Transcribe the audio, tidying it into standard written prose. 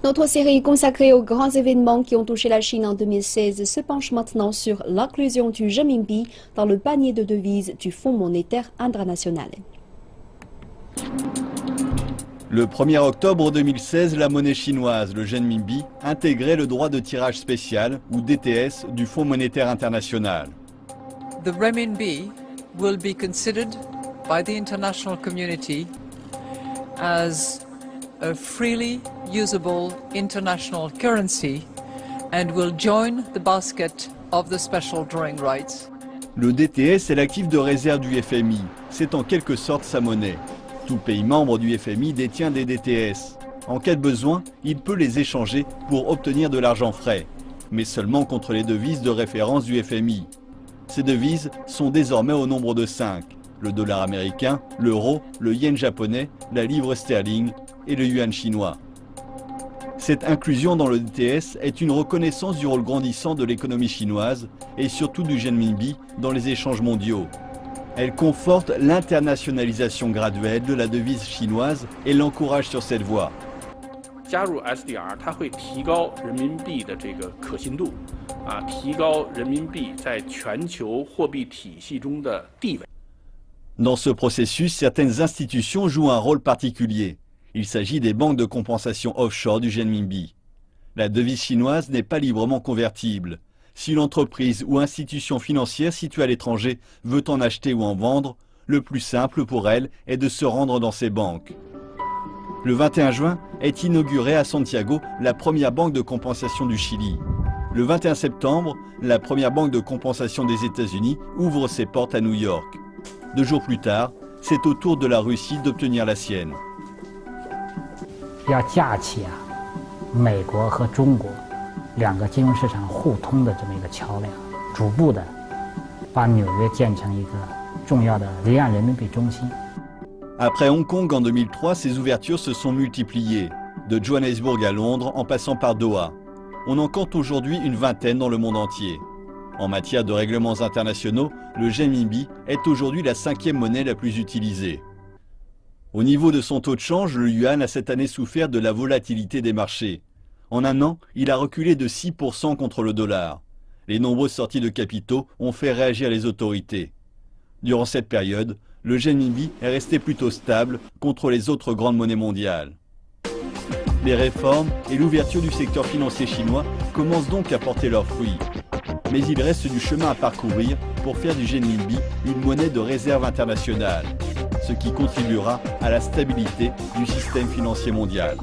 Notre série consacrée aux grands événements qui ont touché la Chine en 2016 se penche maintenant sur l'inclusion du renminbi dans le panier de devises du Fonds monétaire international. Le 1er octobre 2016, la monnaie chinoise, le renminbi, intégrait le droit de tirage spécial, ou DTS, du Fonds monétaire international. The renminbi will be considered by the international community as a freely usable international currency and will join the basket of the special drawing rights. Le DTS est l'actif de réserve du FMI. C'est en quelque sorte sa monnaie. Tout pays membre du FMI détient des DTS. En cas de besoin, il peut les échanger pour obtenir de l'argent frais, mais seulement contre les devises de référence du FMI. Ces devises sont désormais au nombre de 5. Le dollar américain, l'euro, le yen japonais, la livre sterling et le yuan chinois. Cette inclusion dans le DTS est une reconnaissance du rôle grandissant de l'économie chinoise et surtout du renminbi dans les échanges mondiaux. Elle conforte l'internationalisation graduelle de la devise chinoise et l'encourage sur cette voie. 加入 SDR 它会提高人民币的这个可信度，提高人民币在全球货币体系中的地位。 Dans ce processus, certaines institutions jouent un rôle particulier. Il s'agit des banques de compensation offshore du renminbi. La devise chinoise n'est pas librement convertible. Si l'entreprise ou institution financière située à l'étranger veut en acheter ou en vendre, le plus simple pour elle est de se rendre dans ces banques. Le 21 juin est inaugurée à Santiago la première banque de compensation du Chili. Le 21 septembre, la première banque de compensation des États-Unis ouvre ses portes à New York. 2 jours plus tard, c'est au tour de la Russie d'obtenir la sienne. 要架起美国和中国两个金融市场互通的这么一个桥梁，逐步的把纽约建成一个重要的离岸人民币中心。 Après Hong Kong en 2003, ces ouvertures se sont multipliées, de Johannesburg à Londres en passant par Doha. On en compte aujourd'hui une vingtaine dans le monde entier. En matière de règlements internationaux, le renminbi est aujourd'hui la 5e monnaie la plus utilisée. Au niveau de son taux de change, le yuan a cette année souffert de la volatilité des marchés. En un an, il a reculé de 6% contre le dollar. Les nombreuses sorties de capitaux ont fait réagir les autorités. Durant cette période, le renminbi est resté plutôt stable contre les autres grandes monnaies mondiales. Les réformes et l'ouverture du secteur financier chinois commencent donc à porter leurs fruits. Mais il reste du chemin à parcourir pour faire du renminbi une monnaie de réserve internationale, ce qui contribuera à la stabilité du système financier mondial.